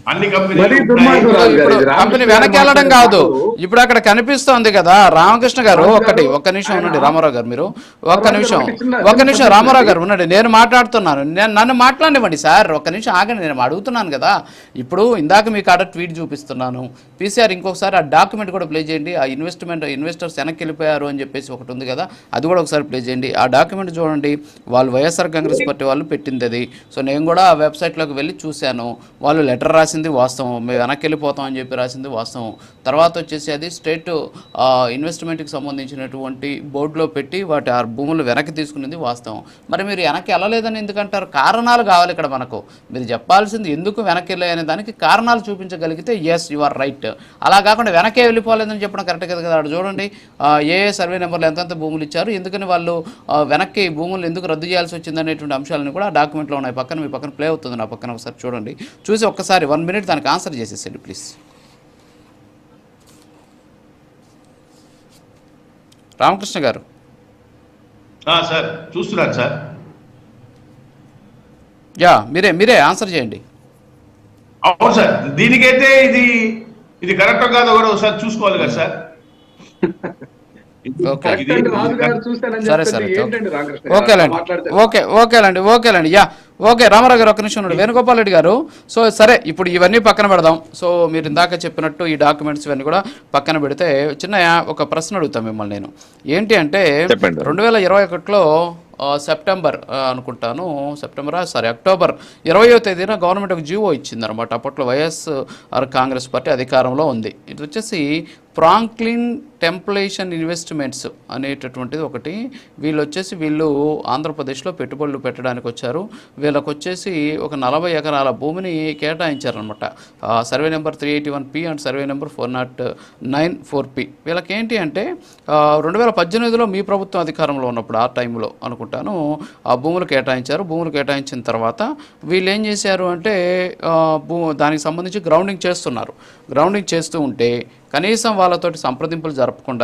అన్ని ఇప్పుడు కంపెనీ వెనక్కి వెళ్ళడం కాదు, ఇప్పుడు అక్కడ కనిపిస్తోంది కదా రామకృష్ణ గారు. ఒక్క నిమిషం ఉండండి రామారావు గారు, మీరు ఒక్క నిమిషం రామారావు గారు ఉండండి, నేను మాట్లాడుతున్నాను, నన్ను మాట్లాడివ్వండి సార్, ఒక్క నిమిషం ఆగండి, నేను అడుగుతున్నాను కదా. ఇప్పుడు ఇందాక మీకు ఆడ ట్వీట్ చూపిస్తున్నాను, పీసీఆర్ ఇంకొకసారి ఆ డాక్యుమెంట్ కూడా ప్లే చేయండి. ఆ ఇన్వెస్టర్స్ వెనక్కి వెళ్ళిపోయారు అని చెప్పేసి ఒకటి ఉంది కదా, అది కూడా ఒకసారి ప్లే చేయండి. ఆ డాక్యుమెంట్ చూడండి, వాళ్ళు వైఎస్ఆర్ కాంగ్రెస్ పార్టీ వాళ్ళు పెట్టింది అది. సో నేను కూడా ఆ వెబ్సైట్లోకి వెళ్ళి చూశాను, వాళ్ళు లెటర్ రాసింది వాస్తవం, మేము వెనక్కి వెళ్ళిపోతాం అని చెప్పి రాసింది వాస్తవం. తర్వాత వచ్చేసి అది స్టేట్ ఇన్వెస్ట్మెంట్కి సంబంధించినటువంటి బోర్డులో పెట్టి వాటి ఆ భూములు వెనక్కి తీసుకునేది వాస్తవం. మరి మీరు వెనక్కి వెళ్ళలేదని ఎందుకంటారు? కారణాలు కావాలి ఇక్కడ మనకు. మీరు చెప్పాల్సింది ఎందుకు వెనక్కి వెళ్ళాయనే దానికి కారణాలు చూపించగలిగితే ఎస్ యు ఆర్ రైట్. అలా కాకుండా వెనక్కి వెళ్ళిపోలేదని చెప్పడం కరెక్ట్ కదా కదా. అక్కడ చూడండి ఏ సర్వే నెంబర్లు ఎంతెంత భూములు ఇచ్చారు, ఎందుకని వాళ్ళు వెనక్కి భూములు ఎందుకు రద్దు చేయాల్సి వచ్చింది అనేటువంటి అంశాలను కూడా ఆ డాక్యుమెంట్లో ఉన్నాయి. పక్కన మీ పక్కన ప్లే అవుతుంది, నా పక్కన ఒకసారి చూడండి, చూసి ఒక్కసారి 1 minute దానికి ఆన్సర్ చేసేసండి ప్లీజ్. రామకృష్ణ గారు సార్ చూస్తున్నాను సార్. యా మీరే ఆన్సర్ చేయండి. అవును సార్, దీనికైతే ఇది కరెక్ట్ కాదో కూడా ఒకసారి చూసుకోవాలి కదా సార్. ఓకేలండి. యా ఓకే రామారావు గారు ఒక్క నిమిషం ఉండండి. వేణుగోపాల్ రెడ్డి గారు, సో సరే ఇప్పుడు ఇవన్నీ పక్కన పెడదాం. సో మీరు ఇందాక చెప్పినట్టు ఈ డాక్యుమెంట్స్ ఇవన్నీ కూడా పక్కన పెడితే చిన్న ఒక ప్రశ్న అడుగుతాం మిమ్మల్ని నేను. ఏంటి అంటే 2021లో సెప్టెంబర్ అనుకుంటాను, అక్టోబర్ 20వ తేదీన గవర్నమెంట్ ఒక జీవో ఇచ్చిందనమాట. అప్పట్లో వైఎస్ఆర్ కాంగ్రెస్ పార్టీ అధికారంలో ఉంది. ఇది వచ్చేసి ఫ్రాంక్లిన్ టెంప్లేషన్ ఇన్వెస్ట్మెంట్స్ అనేటటువంటిది ఒకటి. వీళ్ళు ఆంధ్రప్రదేశ్లో పెట్టుబడులు పెట్టడానికి వచ్చారు. వీళ్ళకి వచ్చేసి ఒక 40 ఎకరాల భూమిని కేటాయించారనమాట. Survey number 381P and survey number 409-4P. వీళ్ళకి ఏంటి అంటే 2018లో మీ ప్రభుత్వం అధికారంలో ఉన్నప్పుడు ఆ టైంలో అనుకుంటాను ఆ భూములు కేటాయించారు. భూములు కేటాయించిన తర్వాత వీళ్ళు ఏం చేశారు అంటే దానికి సంబంధించి గ్రౌండింగ్ చేస్తున్నారు. గ్రౌండింగ్ చేస్తూ ఉంటే కనీసం వాళ్ళతోటి సంప్రదింపులు జరపకుండా